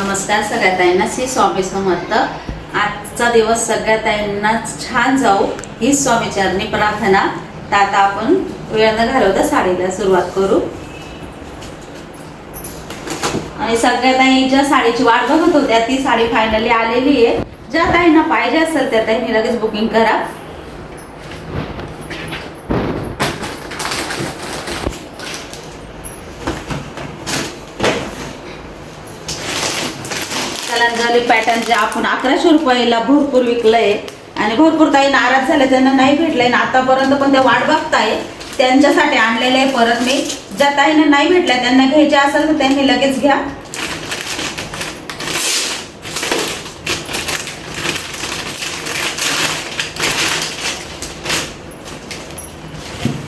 नमस्कार सगळ्या ताईंना, श्री स्वामी समर्थ. आजचा दिवस सगळ्या ताईंना छान जाऊ ही स्वामी चरणी प्रार्थना. तर आता आपण वेळ न घालवता साडीला सुरुवात करू. आणि सगळ्या ताई ज्या साडीची वाट बघत होत्या ती साडी फायनली आलेली आहे. ज्या ताईंना पाहिजे असेल त्या ताईंनी लगेच बुकिंग करा. कलंजली पॅटर्न जे आपण 1100 रुपयाला भरपूर विकलंय आणि भरपूर ताई नाराज झाले, त्यांना नाही भेटलंय ना आतापर्यंत, पण ते वाट बघताय. त्यांच्यासाठी आणलेलं आहे परत मी. ज्या ताईंना नाही भेटल्या त्यांना घ्यायचे असेल तर त्यांनी लगेच घ्या.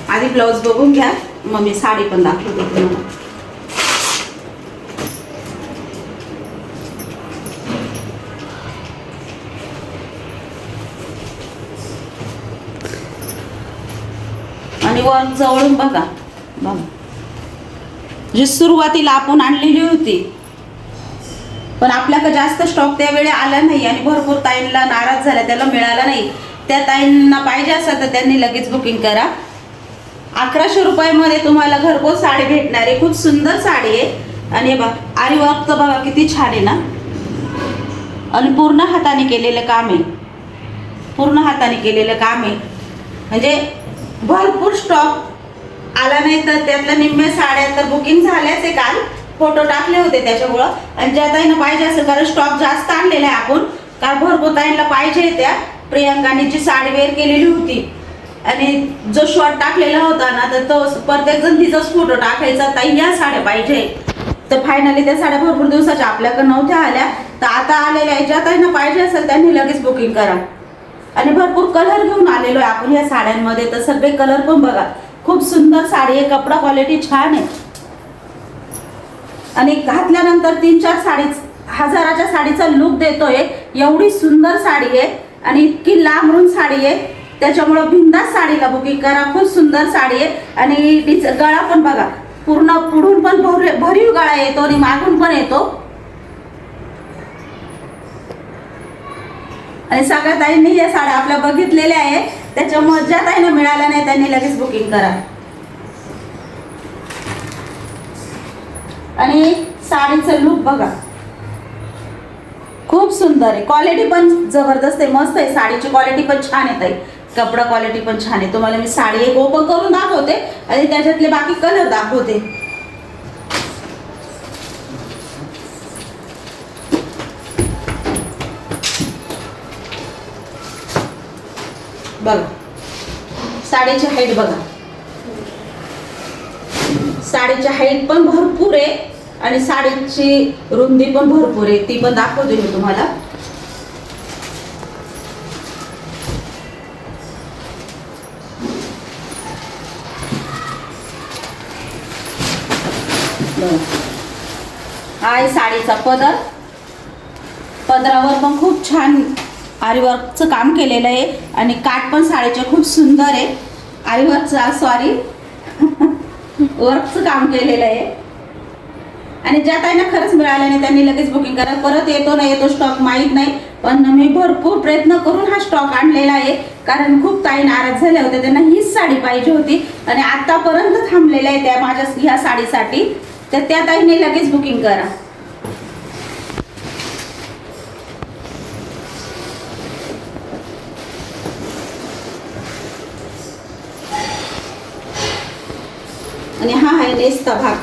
आधी ब्लाऊज बघून घ्या, मग मी साडी पण दाखवते तुम्हाला. आणि वर जवळून बघा बघा, जी सुरुवातीला आपण आणलेली होती पण आपल्याकडे जास्त स्टॉक त्यावेळी आला नाही आणि भरपूर ताईंना नाराज झाल्या, त्याला मिळाला नाही. त्या ताईंना पाहिजे असेल तर त्यांनी लगेच बुकिंग करा. 1100 रुपयामध्ये तुम्हाला घरपोच साडी भेटणार आहे. खूप सुंदर साडी आहे आणि बघा आरी वर्कचं बघा किती छान आहे ना. आणि पूर्ण हाताने केलेलं काम आहे, पूर्ण हाताने केलेलं काम आहे. म्हणजे भरपूर स्टॉक आला नाही तर त्यातल्या निम्म्या साड्या तर बुकिंग झाल्याच आहे. काल फोटो टाकले होते त्याच्यामुळं. आणि ज्या ताईंना पाहिजे असेल, कारण स्टॉक जास्त आणलेला आहे आपण, कारण भरपूर ताईंना पाहिजे. त्या प्रियंकाने जी साडी वेअर केलेली होती आणि जो शॉर्ट टाकलेला होता ना, तर तो प्रत्येक जण तिचाच फोटो टाकायचा, ताई या साड्या पाहिजे. तर फायनली त्या साड्या भरपूर दिवसाच्या आपल्याकडे नव्हत्या आल्या, तर आता आलेल्या आहे. ज्या ताईंना पाहिजे असेल त्यांनी लगेच बुकिंग करा. आणि भरपूर कलर घेऊन आलेलो आहे आपण या साड्यांमध्ये. तर सगळे कलर पण बघा, खूप सुंदर साडी आहे, कपडा क्वालिटी छान आहे. आणि घातल्यानंतर 3-4 साडी हजाराच्या साडीचा लुक देतोय. एवढी सुंदर साडी आहे आणि इतकी लांबरून साडी आहे, त्याच्यामुळं बिंदास साडीला बुकिंग करा. खूप सुंदर साडी आहे. आणि गळा पण बघा, पूर्ण पुढून पण भरीव गळा येतो आणि मागून पण येतो. आणि सगळ्या ताईंनी या साड्या आपल्या बघितलेल्या आहे, त्याच्यामुळे ज्या ताईंना मिळाल्या नाही त्यांनी लगेच बुकिंग करा. आणि साडीचं लुक बघा, खूप सुंदर आहे. क्वालिटी पण जबरदस्त आहे, मस्त आहे. साडीची क्वालिटी पण छान आहे ताई, कपडा क्वालिटी पण छान आहे. तुम्हाला मी साडी एक ओपन करून दाखवते आणि त्याच्यातले बाकी कलर दाखवते. बघा साडीची हाईट बघा, साडीची हाईट पण भरपूर आहे आणि साडीची रुंदी पण भरपूर आहे, ती पण दाखवते मी तुम्हाला. हा आहे साडीचा पदर. पदरावर पण खूप छान आरीवर्कचं काम केलेलं आहे आणि काठ पण साडीचे खूप सुंदर आहे. आरीवर्कचं सॉरी वर्कचं काम केलेलं आहे. आणि ज्या ताईंना खरंच मिळालं नाही त्यांनी लगेच बुकिंग करा. परत येतो ना येतो स्टॉक माहीत नाही, पण मी भरपूर प्रयत्न करून हा स्टॉक आणलेला आहे. कारण खूप ताई नाराज झाल्या होत्या, त्यांना हीच साडी पाहिजे होती आणि आतापर्यंत थांबलेल्या आहे त्या माझ्या ह्या साडीसाठी. तर त्या ताईंनी लगेच बुकिंग करा. आणि हा आहे नेसता भाग,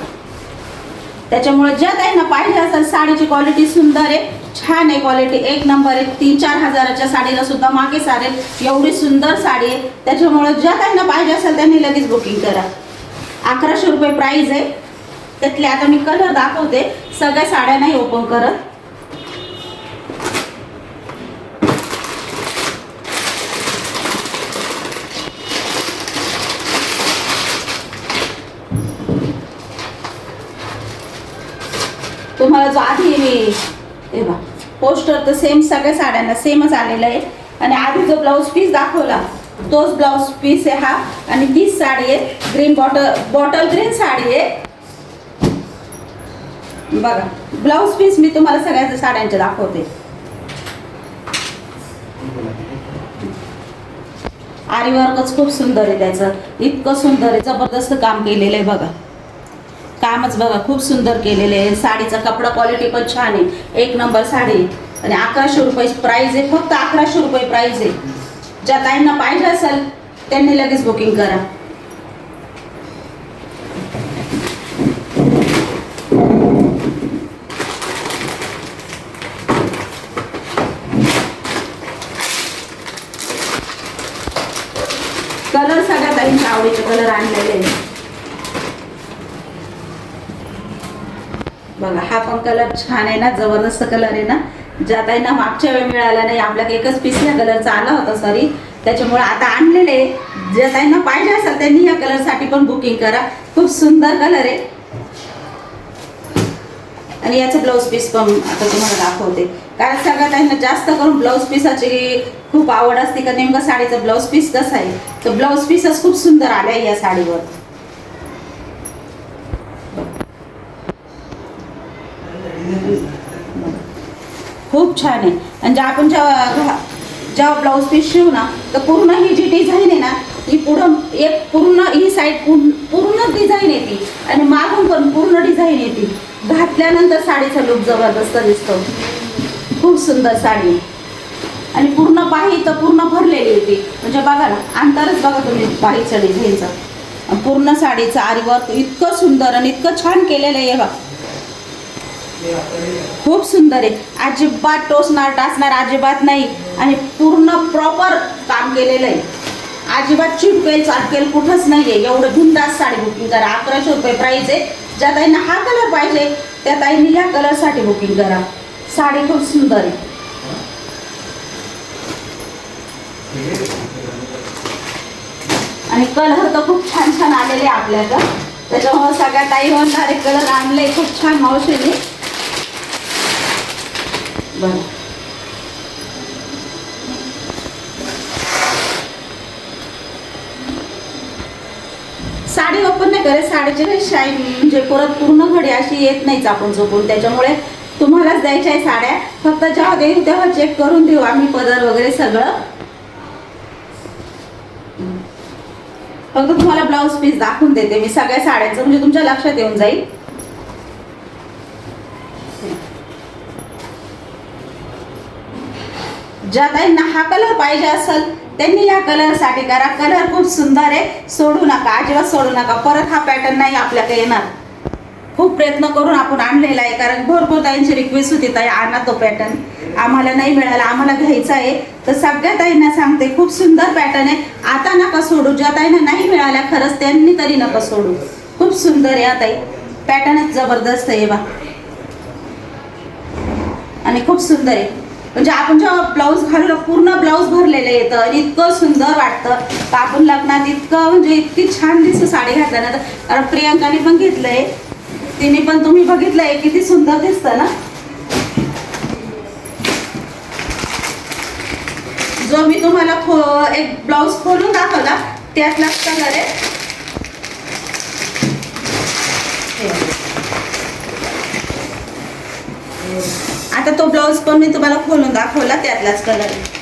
त्याच्यामुळे ज्या ताईंना पाहिजे असेल, साडीची क्वालिटी सुंदर आहे, छान आहे, क्वालिटी एक नंबर आहे. 3-4 हजाराच्या साडीला सुद्धा मागे सारेल एवढी सुंदर साडी आहे. त्याच्यामुळे ज्या ताईंना पाहिजे असेल त्यांनी लगेच बुकिंग करा. 1100 रुपये प्राईज आहे. त्यातले आता मी कलर दाखवते, सगळ्या साड्या नाही ओपन करत. तुम्हाला जो आधी हे बघा पोस्टर तर सेम सगळ्या साड्यांना सेमच आलेलं आहे. आणि आधी जो ब्लाऊज पीस दाखवला तोच ब्लाऊज पीस आहे हा. आणि तीच साडी आहे, ग्रीन बॉटल ग्रीन साडी आहे. बघा ब्लाऊज पीस मी तुम्हाला सगळ्या साड्यांचे दाखवते. आरी वर्कच खूप सुंदर आहे त्याचं, इतकं सुंदर आहे, जबरदस्त काम केलेलं आहे बघा. कामच बघा खूप सुंदर केलेलं आहे. साडीचा कपडा क्वालिटी पण छान आहे, एक नंबर साडी. आणि 1100 रुपये प्राईज आहे, फक्त 1100 रुपये प्राईज आहे. ज्या ताईंना पाहिजे असेल त्यांनी लगेच बुकिंग करा. कलर सगळ्या ताईंच्या आवडीचे कलर आणलेले आहे बघा. हा पण कलर छान आहे ना, जबरदस्त कलर आहे ना. ज्या ताईंना मागच्या वेळ मिळाला नाही, आपल्याकडे एकच पीस या कलरचा आला होता सॉरी, त्याच्यामुळे आता आणलेले. ज्या ताईंना पाहिजे असेल त्यांनी या कलरसाठी पण बुकिंग करा. खूप सुंदर कलर आहे. आणि याचं ब्लाऊज पीस पण आता तुम्हाला दाखवते, कारण सगळ्या ताईंना जास्त करून ब्लाऊज पीसाची खूप आवड असते का नेमकं साडीचं ब्लाऊज पीस कसं आहे. तर ब्लाऊज पीसच खूप सुंदर आले आहे या साडीवर. खूप छान आहे. आणि जे आपण जेव्हा ब्लाऊज पीस शिवू ना, तर पूर्ण ही जी डिझाईन आहे ना, ही पुढं एक पूर्ण ही साईड पूर्ण डिझाईन येते आणि मागून पण पूर्ण डिझाईन येते. घातल्यानंतर साडीचा लुक जबरदस्त दिसतो. खूप सुंदर साडी. आणि पूर्ण बाही तर पूर्ण भरलेली होती, म्हणजे बघा ना अंतरच बघा तुम्ही बाहीचं डिझाईनचं. पूर्ण साडीचं आरी वर्क इतकं सुंदर आणि इतकं छान केलेलं आहे बघा. खूप सुंदर आहे. अजिबात टोचणार टाचणार अजिबात नाही. आणि पूर्ण प्रॉपर काम केलेलं आहे. अजिबात चिटकेल चाटकेल कुठंच नाही आहे. एवढं बिनधास्त साडी बुकिंग करा. 1100 रुपये प्राईज आहे. ज्या ताईंना हा कलर पाहिजे त्या ताईंनी या कलरसाठी बुकिंग करा. साडी खूप सुंदर आहे. आणि कलर तर खूप छान छान आलेले आपल्याकडं, त्याच्यामुळे सगळ्या ताई म्हणणारे कलर आणले खूप छान मावशीने बरं. साडी ओपन नाही करे, साडीची काही शाईन म्हणजे परत पूर्ण घडी अशी येत नाहीच आपण झोपून, त्याच्यामुळे तुम्हालाच द्यायच्या आहे साड्या. फक्त जेव्हा देऊ तेव्हा चेक करून देऊ आम्ही पदर वगैरे सगळं. फक्त तुम्हाला ब्लाऊज पीस दाखवून देते मी सगळ्या साड्यांचं, म्हणजे तुमच्या लक्षात येऊन जाईल. ज्या ताईंना हा कलर पाहिजे असेल त्यांनी या कलरसाठी करा. कलर खूप सुंदर आहे, सोडू नका, अजिबात सोडू नका. परत हा पॅटर्न नाही आपल्याकडे येणार. खूप प्रयत्न करून आपण आणलेला आहे, कारण भरपूर ताईंची रिक्वेस्ट होती ताई आणा तो पॅटर्न, आम्हाला नाही मिळाला, आम्हाला घ्यायचा आहे. तर सगळ्या ताईंना सांगते खूप सुंदर पॅटर्न आहे. आता नका सोडू. ज्या ताईंना नाही मिळाल्या खरंच त्यांनी तरी नका सोडू. खूप सुंदर आहे ताई, पॅटर्नच जबरदस्त आहे बा. आणि खूप सुंदर आहे. म्हणजे आपण जेव्हा ब्लाऊज घालून पूर्ण ब्लाऊज भरलेलं येतं आणि इतकं सुंदर वाटतं तर आपण लग्नात इतकं म्हणजे इतकी छान दिसतं साडी घातल्यानंतर. कारण प्रियांकाने पण घेतलंय, तिने पण तुम्ही बघितलंय किती सुंदर दिसतं ना. जो मी तुम्हाला एक ब्लाऊज खोलून दाखवला त्यातलाच कलर आहे. आता तो ब्लाऊज पण मी तुम्हाला खोलून दाखवला त्यातलाच कलर आहे.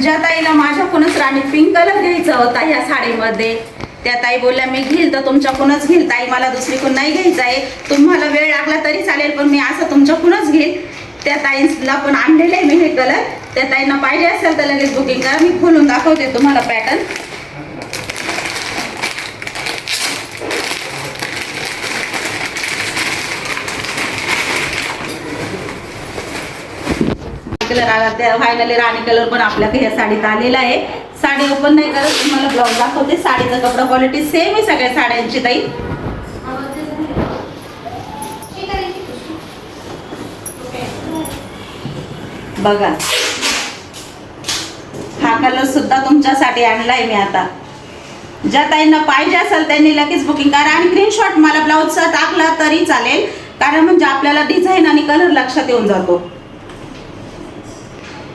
ज्या ताईला माझ्याकडूनच राणी पिंक कलर घ्यायचा होता ह्या साडीमध्ये, त्या ताई बोलल्या मी घेईल तर तुमच्याकडूनच घेईल ताई, मला दुसरीकडून नाही घ्यायचा आहे. तुम्हाला वेळ लागला तरी चालेल पण मी असं तुमच्याकडूनच घेईल. त्या ताईला पण आणलेले आहे मी हे कलर. त्या ताईंना पाहिजे असेल तर लगेच बुकिंग करा. मी खोलून दाखवते तुम्हाला पॅटर्न. कलर आला त्या फायनली राणी कलर पण आपल्याकडे या साडीत आलेला आहे. साडी ओपन नाही करत, तुम्हाला ब्लाऊज दाखवते. साडीचा कपडा क्वालिटी सेम आहे सगळ्या साड्यांची ताई. बघा हा कलर सुद्धा तुमच्यासाठी आणलाय मी आता. ज्या ताईंना पाहिजे असेल त्यांनी लगेच बुकिंग करा. आणि स्क्रीनशॉट मला ब्लाऊजचा टाकला तरी चालेल, कारण म्हणजे आपल्याला डिझाईन आणि कलर लक्षात येऊन जातो.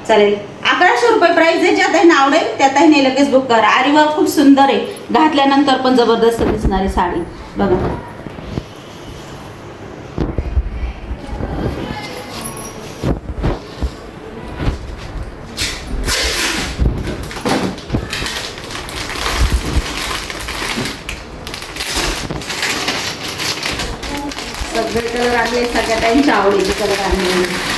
चालेल. 1100 रुपये प्राइस आहे. ज्या ताईंना आवडेल त्या ताईंनी लगेच बुक करा. आरी वर्क खूप सुंदर आहे, घातल्यानंतर पण जबरदस्त दिसणारी साडी बघा. सगळे कलर आणले, सगळ्या ताईंच्या आवडीचे कलर आणले.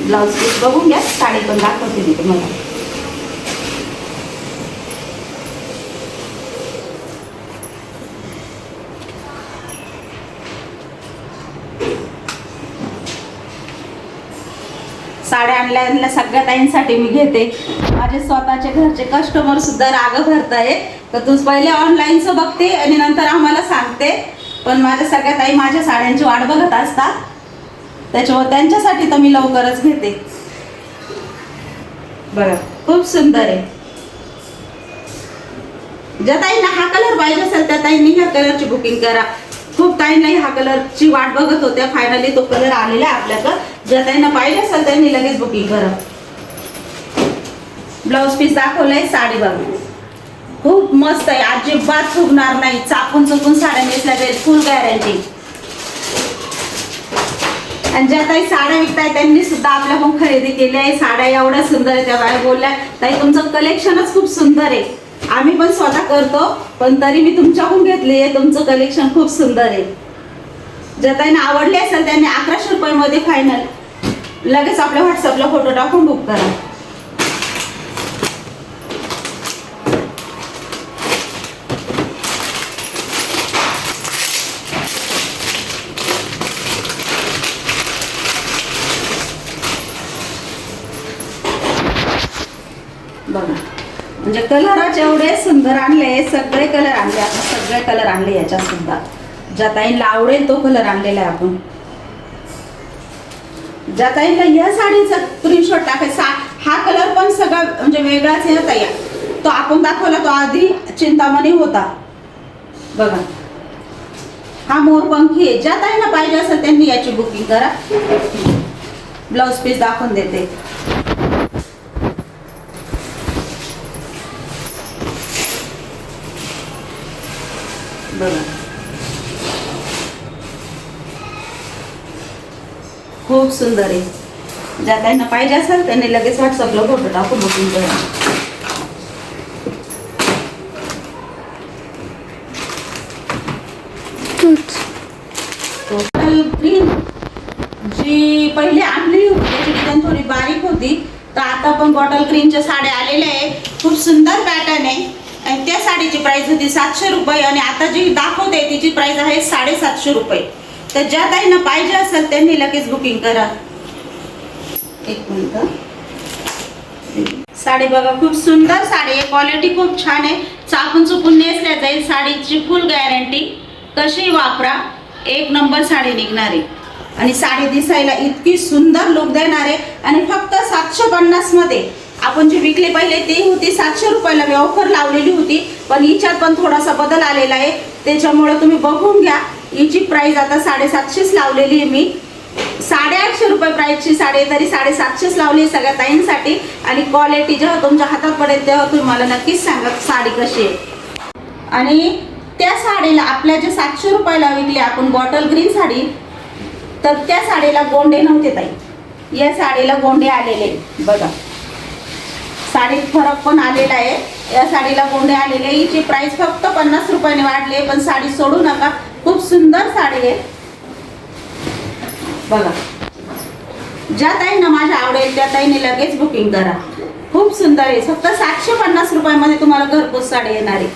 ब्लाउज पीस बघून घ्या, साडी पण दाखवते मी तुम्हाला. साड्या आणल्या सगळ्या ताईंसाठी मी घेते. माझे स्वतःचे घरचे कस्टमर सुद्धा राग भरताय, तर तूच पहिले ऑनलाईनचं बघते आणि नंतर आम्हाला सांगते. पण माझ्या सगळ्या ताई माझ्या साड्यांची वाट बघत असतात, त्याच्यावर त्यांच्यासाठी तर मी लवकरच घेते. बघा खूप सुंदर आहे. ज्या ताईंना हा कलर पाहिजे असेल त्या ताईंनी ह्या कलरची बुकिंग करा. खूप ताईंना ह्या कलरची वाट बघत होत्या, फायनली तो कलर आलेला आहे आपल्याकडं. ज्या ताईंना पाहिजे असेल त्यांनी लगेच बुकिंग करा. ब्लाउज पीस दाखवलंय, साडी बघा खूप मस्त आहे, अजिबात फुगणार नाही. चापून चुकून साड्या नेसल्या जाईल, फुल गॅरंटी. आणि ज्या ताई साड्या विकताय त्यांनी सुद्धा आपल्याकडून खरेदी केली आहे. साड्या एवढ्या सुंदर आहे, त्या बाहेर बोलल्या ताई तुमचं कलेक्शनच खूप सुंदर आहे. आम्ही पण स्वतः करतो, पण तरी मी तुमच्याकडून घेतली आहे. तुमचं कलेक्शन खूप सुंदर आहे. ज्या ताईंना आवडले असेल त्यांनी 1100 रुपयामध्ये फायनल लगेच आपल्या व्हॉट्सअपला फोटो टाकून बुक करा. बघा म्हणजे कलरच एवढे सुंदर आणले, सगळे कलर आणले. आता सगळे कलर आणले याच्यात सुद्धा. ज्या ताईंना आवडेल तो कलर आणलेला आहे आपण. ज्या ताईंना या साडीचा स्क्रीनशॉट टाकायचा. हा कलर पण सगळा म्हणजे वेगळाच आहे ताई. तो आपण दाखवला तो आधी चिंतामणी होता बघा. हा मोरपंखी आहे. ज्या ताईंना पाहिजे असेल त्यांनी याची बुकिंग करा. ब्लाउज पीस दाखवून देते. बघा खूप सुंदर आहे. ज्या त्यांना पाहिजे असेल त्यांनी लगेच व्हॉट्सअपला फोटो टाकून बुकिंग करा. ग्रीन जी पहिले आणली होती त्याची डिझाईन थोडी बारीक होती, तर आता पण बॉटल ग्रीनच्या साड्या आलेल्या आहे. खूप सुंदर पॅटर्न आहे. आणि त्या साडीची प्राइस होती 700 रुपये आणि आता जी दाखवते तिची प्राइस आहे 750 रुपये. तर ज्या ताईंना पाहिजे असेल त्यांनी लगेच बुकिंग करा. एक मिनिट. साडी बघा खूप सुंदर साडी आहे, क्वालिटी खूप छान आहे. चापून चुकून नेसल्या जाईल, साडीची फुल गॅरंटी. कशी वापरा, एक नंबर साडी निघणार आहे. आणि साडी दिसायला इतकी सुंदर लुक देणार आहे. आणि फक्त 750 मध्ये आपण जी विकली पहिले ती होती 700 रुपयाला, मी ऑफर लावलेली होती. पण हिच्यात पण थोडासा बदल आलेला आहे, त्याच्यामुळे तुम्ही बघून घ्या. हिची प्राइस आता 750 लावलेली आहे मी. 850 रुपये प्राइसची साडी तरी 750 लावली सगळ्या ताईंसाठी. आणि क्वालिटी जेव्हा तुमच्या हातात पडेल तेव्हा तुम्ही मला नक्कीच सांगा साडी कशी आहे. आणि त्या साडीला आपल्या जे 700 रुपयाला विकली आपण बॉटल ग्रीन साडी, तर त्या साडीला गोंडे नव्हते ताई. या साडीला गोंडे आलेले बघा. साडीत फरक पण आलेला आहे. या साडीला गोंडे आलेले. हिची प्राइस फक्त 50 रुपयाने वाढली, पण साडी सोडू नका. खूप सुंदर साडी आहे बघा. ज्या ताईंना माझ्या आवडेल त्या ताईंनी लगेच बुकिंग करा. खूप सुंदर आहे. फक्त 750 रुपयामध्ये तुम्हाला घरपोच साडी येणार आहे.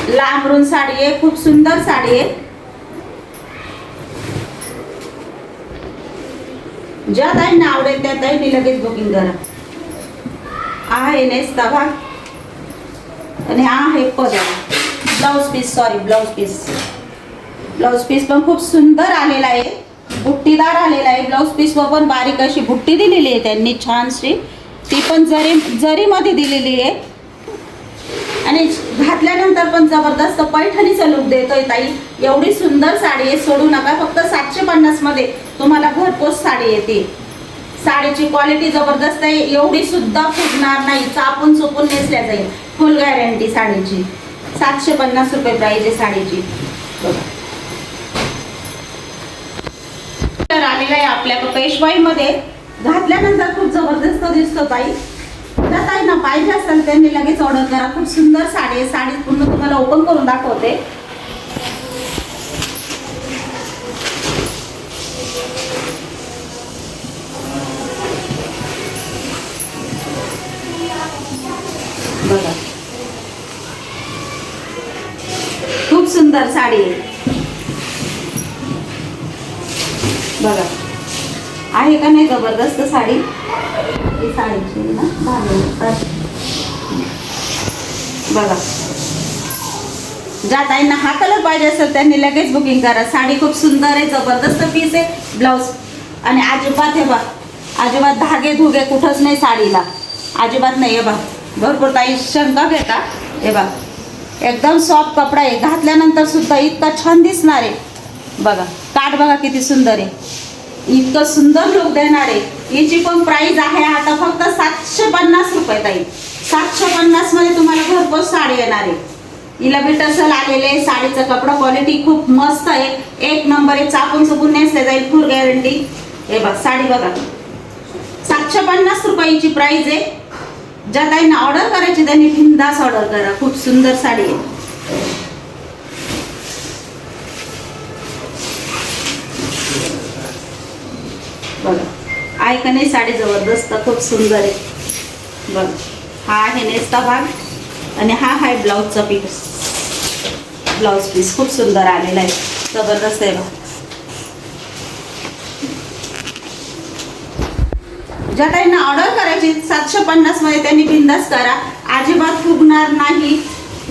लांबरून साडी आहे, खूप सुंदर साडी आहे. ज्या ताईंना आवडेल त्या ताईंनी लगेच बुकिंग करा. हा आहे नेसता भाग आणि हा आहे पदर. Blouse piece, sorry blouse piece पण खूप सुंदर आलेला आहे, बुट्टीदार आलेला आहे. ब्लाउज पीस वर पण बारीक अशी बुट्टी दिलेली आहे त्यांनी छानशी. ती पण जरीमध्ये दिलेली आहे. आणि घातल्यानंतर पण जबरदस्त पैठणीचा लुक देतोय ताई. एवढी सुंदर साडी आहे, सोडू नका. फक्त 750 मध्ये तुम्हाला घरपोच साडी येते. साडीची क्वालिटी जबरदस्त आहे, एवढी सुद्धा फुटणार नाही, चापून चुपून नेसल्या जाईल. फुल गॅरंटी साडीची. 750 रुपये प्राइस आहे साडीची. तर आलेला आहे आपल्याकडे पेशवाई मध्ये. घातल्यानंतर खूप जबरदस्त दिसतो ताई. जर ताईंना पाहिजे असेल त्यांनी लगेच ऑर्डर करा. खूप सुंदर साडी आहे. साडी पूर्ण तुम्हाला ओपन करून दाखवते. बघा खूप सुंदर साडी आहे. बघा आहे का नाही जबरदस्त साडी. ही साडीची ना बघा. ज्या ताईंना हा कलर पाहिजे असेल त्यांनी लगेच बुकिंग करा. साडी खूप सुंदर आहे, जबरदस्त पीस आहे. ब्लाऊज आणि अजिबात हे बघ, अजिबात धागे धुगे कुठंच नाही साडीला, अजिबात नाही. हे बघ भरपूर ताई शंका घेता. हे बघ एकदम सॉफ्ट कपडा आहे. घातल्यानंतर सुद्धा इतका छान दिसणार आहे. बघा काठ बघा किती सुंदर आहे, इतकं सुंदर लुक देणार आहे. याची पण प्राइस आहे आता फक्त 750 रुपये ताई. 750 मध्ये तुम्हाला घरपोच साडी येणार आहे. हिला बी टसल आलेले आहे. साडीचा कपडा क्वालिटी खूप मस्त आहे, एक नंबर आहे. चापून चुपून नेसले जाईल, फुल गॅरंटी. हे बघ साडी बघा 750 रुपयाची प्राइस आहे. ज्या ताईंना ऑर्डर करायची त्यांनी बिनधास्त ऑर्डर करा. खूप सुंदर साडी आहे. बघा आहे का नाही साडी जबरदस्त, खूप सुंदर आहे. बघ हा आहे नेसचा भाग आणि हा आहे ब्लाऊजचा पीस. ब्लाऊज पीस खूप सुंदर आलेला आहे, जबरदस्त आहे. बघ ज्या ताईंना ऑर्डर करायची 750 मध्ये त्यांनी बिनधास्त करा. अजिबात फुगणार नाही,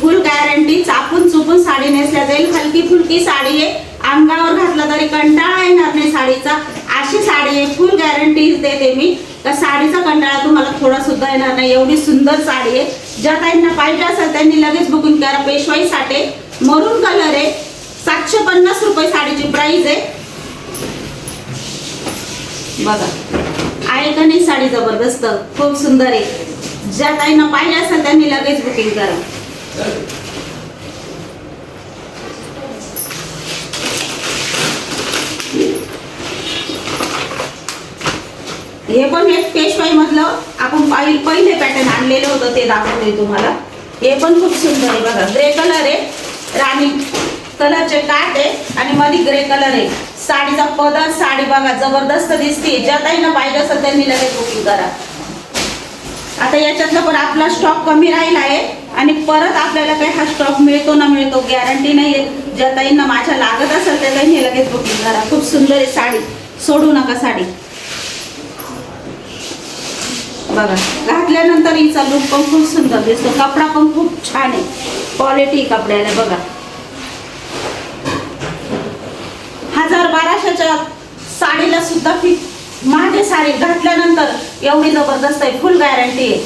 फुल गॅरंटी. चापून चुपून साडी नेसल्या जाईल. हलकी फुलकी साडी आहे, अंगावर घातला तरी कंटाळा येणार नाही साडीचा. अशी साडी आहे, फुल गॅरंटी देते मी. तर साडीचा कंटाळा तुम्हाला थोडा सुद्धा येणार नाही, एवढी सुंदर साडी आहे. ज्या ताईंना पाहिजे असेल त्यांनी लगेच बुकिंग करा. पेशवाई साठी मरून कलर आहे. 750 रुपये साडीची प्राइस आहे. बघा आहे का नाही साडी जबरदस्त, खूप सुंदर आहे. ज्या ताईंना पाहिजे असेल त्यांनी लगेच बुकिंग करा. हे पण एक पेशवाई मधलं आपण पहिले पॅटर्न आणलेलं होतं ते दाखवते तुम्हाला. हे पण खूप सुंदर आहे. बघा ग्रे कलर आहे, राणी कलरचे काठ आहे आणि मध्ये ग्रे कलर आहे. साडीचा पदर साडी बघा जबरदस्त दिसते. ज्या ताईंना पाहिजे असेल त्यांनी लगेच बुकिंग करा. आता याच्यातला पण आपला स्टॉक कमी राहिला आहे आणि परत आपल्याला काही हा स्टॉक मिळतो ना मिळतो गॅरंटी नाही आहे. ज्या ताईंना माझ्या लागत असेल त्या ताईंनी लगेच बुकिंग करा. खूप सुंदर आहे साडी, सोडू नका साडी. बघा घातल्यानंतर हिचा लुक पण खूप सुंदर दिसतो. कपडा पण खूप छान आहे, क्वालिटी कपड्याला. बघा 1000-1200च्या साडीला सुद्धा माझी साडी घातल्यानंतर एवढी जबरदस्त आहे, फुल गॅरंटी आहे.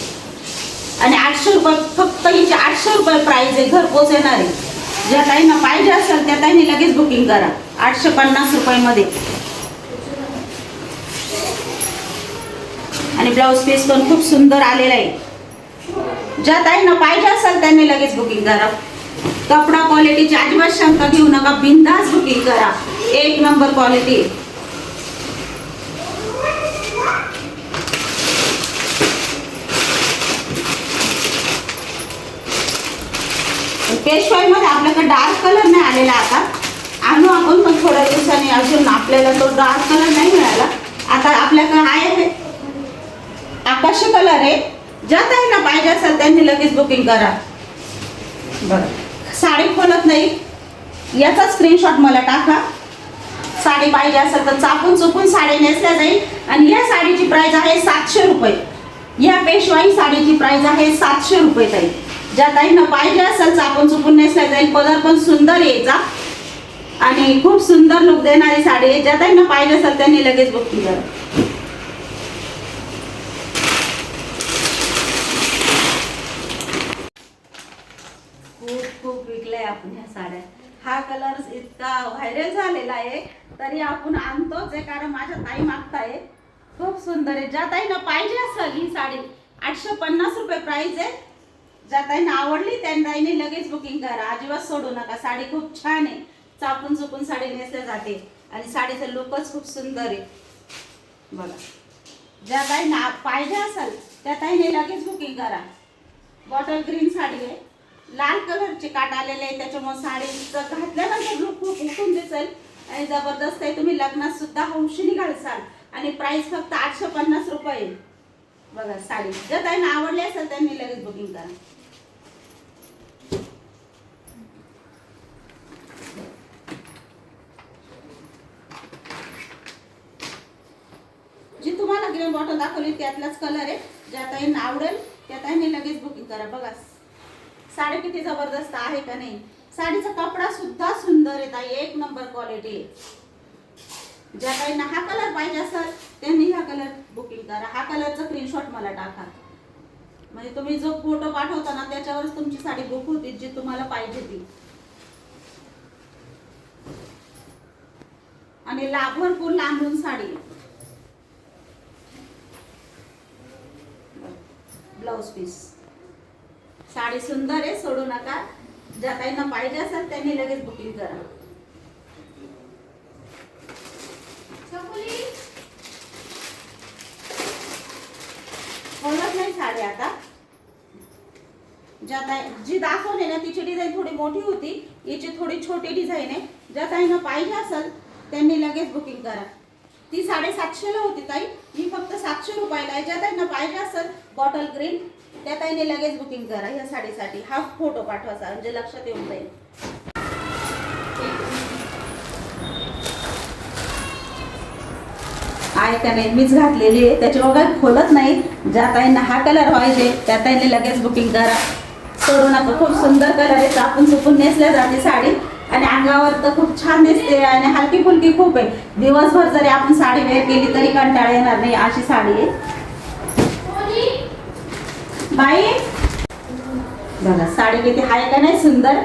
आणि 800 रुपये फक्त हिची 800 रुपये प्राइस आहे, घरपोच येणार आहे. ज्या ताईंना पाहिजे असेल त्या ताईंनी लगेच बुकिंग करा. 850 रुपयामध्ये. आणि ब्लाऊज पीस पण खूप सुंदर आलेला आहे. ज्या ताईंना पाहिजे असेल त्यांनी लगेच बुकिंग करा. कपडा क्वालिटीची अजिबात शंका घेऊ नका, बिनधास्त बुकिंग करा. एक नंबर क्वालिटी. पेशवाई मध्ये आपल्याकडे डार्क कलर नाही आलेला. आता आणू आपण पण थोड्या दिवसांनी. अजून आपल्याला तो डार्क कलर नाही मिळाला. आता आपल्याकडे आहे आकाशी कलर आहे. ज्या ताईंना पाहिजे असेल त्यांनी लगेच बुकिंग करा. बरं साडी खोलत नाही, याचा स्क्रीनशॉट मला टाका. साडी पाहिजे असेल तर चापून चुपून साडी नेसल्या जाईल. आणि या साडीची प्राइस आहे 700 रुपये. या पेशवाई साडीची प्राइस आहे 700 रुपये ताई. ज्या ताईंना पाहिजे असेल चापून चुपून नेसल्या जाईल. पदर पण सुंदर यायचा आणि खूप सुंदर लुक देणारी साडी आहे. ज्या ताईंना पाहिजे असेल त्यांनी लगेच बुकिंग करा. आपण ह्या साड्या. हा कलर इतका व्हायरल झालेला आहे तरी आपण आणतोच आहे, कारण माझ्या ताई मागताय. खूप सुंदर आहे. ज्या ताईंना पाहिजे असेल ही साडी 850 रुपये प्राइस आहे. ज्या ताईंना आवडली त्या ताईने लगेच बुकिंग करा, अजिबात सोडू नका. साडी खूप छान आहे, चापून चुकून साडी नेसल्या जाते आणि साडीचा लुकच खूप सुंदर आहे बघा. ज्या ताईंना पाहिजे असेल त्या ताईने लगेच बुकिंग करा. बॉटल ग्रीन साडी आहे, लाल कलरचे काट आलेले आहे, त्याच्यामुळे साडीचं घातल्यानंतर लुक खूप उठून दिसेल आणि जबरदस्त आहे. तुम्ही लग्नात सुद्धा हौशीने घालसाल आणि प्राइस फक्त 850 रुपये बघा साडी. जर ताईंना आवडली असेल त्यांनी लगेच बुकिंग करा. जी तुम्हाला ग्रीन बॉटल दाखवली त्यातलाच कलर आहे. ज्या ताईंना आवडेल त्या ताईंनी लगेच बुकिंग करा. बघा साडी किती जबरदस्त आहे का नाही. साडीचा कपडा सुद्धा सुंदर आहे ताई, एक नंबर क्वालिटी आहे. ज्या ताईंना हा कलर पाहिजे असेल त्यांनी हा कलर बुकिंग करा. हा कलरचा स्क्रीनशॉट मला टाका, म्हणजे तुम्ही जो फोटो पाठवता ना त्याच्यावरच तुमची साडी बुक होती जी तुम्हाला पाहिजे ती. आणि भरपूर लांबून साडी. Blouse piece. साडी सुंदर आहे, सोडू नका. ज्या ताईंना पाहिजे असेल त्यांनी लगेच बुकिंग करा. बोलत नाही साडी आता. ज्या ताई जी दाखवली ना तिची डिझाईन थोडी मोठी होती, याची थोडी छोटी डिझाईन आहे. ज्या ताईंना पाहिजे असेल त्यांनी लगेच बुकिंग करा. ती 750 ला होती ताई, ही फक्त 700 रुपयाला आहे. ज्या ताईंना पाहिजे असेल बॉटल ग्रीन त्या ताईने लगेच बुकिंग करा ह्या साडीसाठी. हा फोटो पाठवायचा म्हणजे लक्षात येऊन जाईल. आहे का नाही, मीच घातलेली आहे त्याच्यामुळे काही खोलत नाही. ज्या ताईंना हा कलर पाहिजे त्या ताईने लगेच बुकिंग करा, सोडू नका. खूप सुंदर कलर आहे, चापून चुपून नेसल्या जाते साडी आणि अंगावर तर खूप छान दिसते आणि हलकी फुलकी खूप आहे. दिवसभर जरी आपण साडी वेअर केली तरी कंटाळा येणार नाही अशी साडी आहे बाई. बघा साडी किती आहे का नाही सुंदर.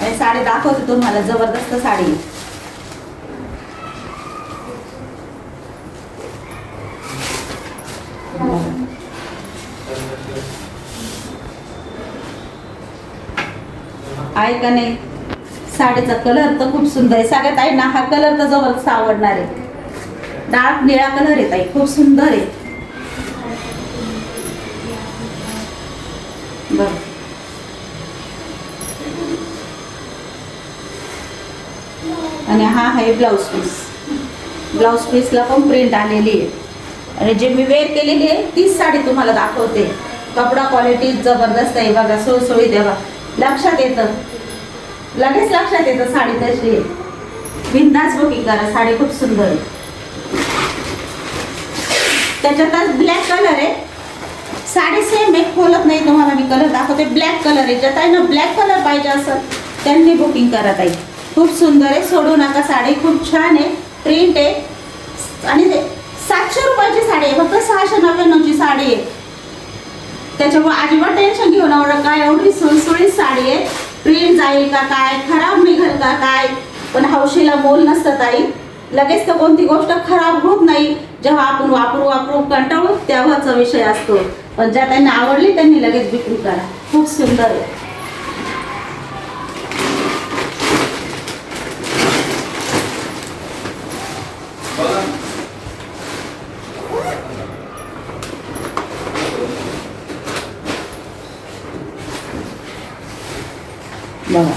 आणि साडी दाखवते तुम्हाला, जबरदस्त साडी. आहे का नाही. साडीचा कलर तर खूप सुंदर आहे. सगळ्यात आहे ना हा कलर तर जबरदस्त आवडणार आहे. डार्क निळा कलर आहे ताई, खूप सुंदर आहे बघ. आणि हा आहे ब्लाउज पीस. ब्लाउज पीसला पण प्रिंट आलेली आहे आणि जे मी वेअर केलेली आहे तीच साडी तुम्हाला दाखवते. कपडा क्वालिटी जबरदस्त आहे बघा, सोळसोळी देवा. लक्षात येतं, लगेच लक्षात येतं साडी कशी आहे. बिनधास्त बुकिंग करा, साडी खूप सुंदर आहे. त्याच्यातच ब्लॅक कलर आहे. साडी सेम आहे, खोलत नाही तुम्हाला मी कलर दाखवते. ब्लॅक कलर आहे. ज्या ताईंना ब्लॅक कलर पाहिजे असेल त्यांनी बुकिंग करा ताई. खूप सुंदर आहे, सोडू नका. साडी खूप छान आहे, प्रिंट आहे आणि 700 रुपयाची साडी आहे, फक्त 699ची साडी आहे. त्याच्यामुळे अजिबात टेन्शन घेऊ नका. काय एवढी सुळसुळीत साडी आहे, प्रिंट जाईल का काय, खराब निघेल का काय, पण हौशीला मोल नसतं ताई. लगेच तर कोणती गोष्ट खराब होत नाही. जेव्हा आपण वापरू कंटाळू तेव्हाचा विषय असतो. पण ज्या त्यांना आवडली त्यांनी लगेच बुकिंग करा. खूप सुंदर आहे. बघा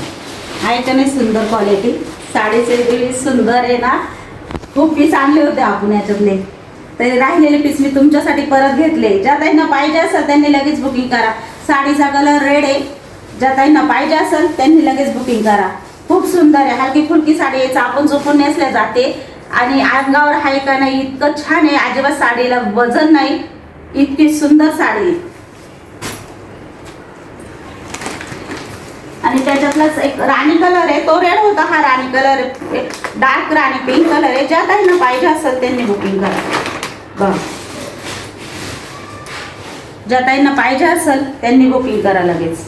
आहे का नाही सुंदर क्वालिटी. साडीचे सुंदर आहे ना. खूप पीस आणले होते आपण याच्यातले, ते राहिलेले पीस मी तुमच्यासाठी परत घेतले. ज्या ताईंना पाहिजे असेल त्यांनी लगेच बुकिंग करा. साडीचा कलर रेड आहे. ज्या ताईंना पाहिजे असेल त्यांनी लगेच बुकिंग करा. खूप सुंदर आहे, हलकी फुलकी साडी आहे, चापून चुपून नेसल्या जाते आणि अंगावर आहे का नाही इतकं छान आहे. अजिबात साडीला वजन नाही, इतकी सुंदर साडी. आणि त्याच्यातलाच एक राणी कलर आहे, तो रेड होता, हा राणी कलर डार्क राणी पिंक कलर आहे. ज्या ताईंना पाहिजे असेल त्यांनी बुकिंग करा. बघ ज्या ताईंना पाहिजे असेल त्यांनी बुकिंग करा लगेच.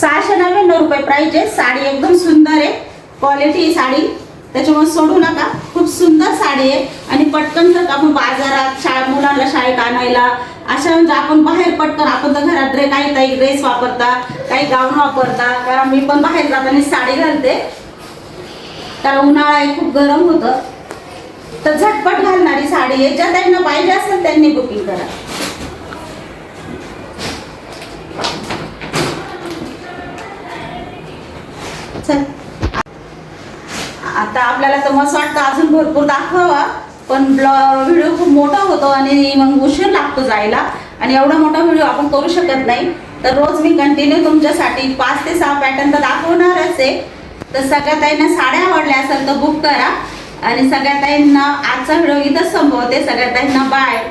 699 रुपये प्राइस आहे. साडी एकदम सुंदर आहे, क्वालिटी साडी, त्याच्यामुळे सोडू नका. खूप सुंदर साडी आहे आणि पटकन जर आपण बाजारात मुलांना शाळेत आणायला अशा म्हणजे आपण बाहेर पटकन, आपण तर घरात काही ड्रेस वापरता, काही गाऊन वापरता, कारण मी पण बाहेर जाताना साडी घालते कारण उन्हाळा आहे, खूप गरम होतं. तर झटपट घालणारी साडी आहे. ज्या त्यांना पाहिजे असेल त्यांनी बुकिंग करा. चल, आता आपल्याला तर मस्त वाटतं अजून भरपूर दाखवावा, पण व्हिडिओ खूप मोठा होतो आणि मग उशीर लागतो जायला, आणि एवढा मोठा व्हिडिओ आपण करू शकत नाही. तर रोज मी कंटिन्यू तुमच्यासाठी 5 ते 6 पॅटर्न तर दाखवणारच आहे. तर सगळ्या ताईंना साड्या आवडल्या असेल तर बुक करा, आणि सगळ्या ताईंना आजचा व्हिडिओ इथंच संपवते. सगळ्या ताईंना बाय.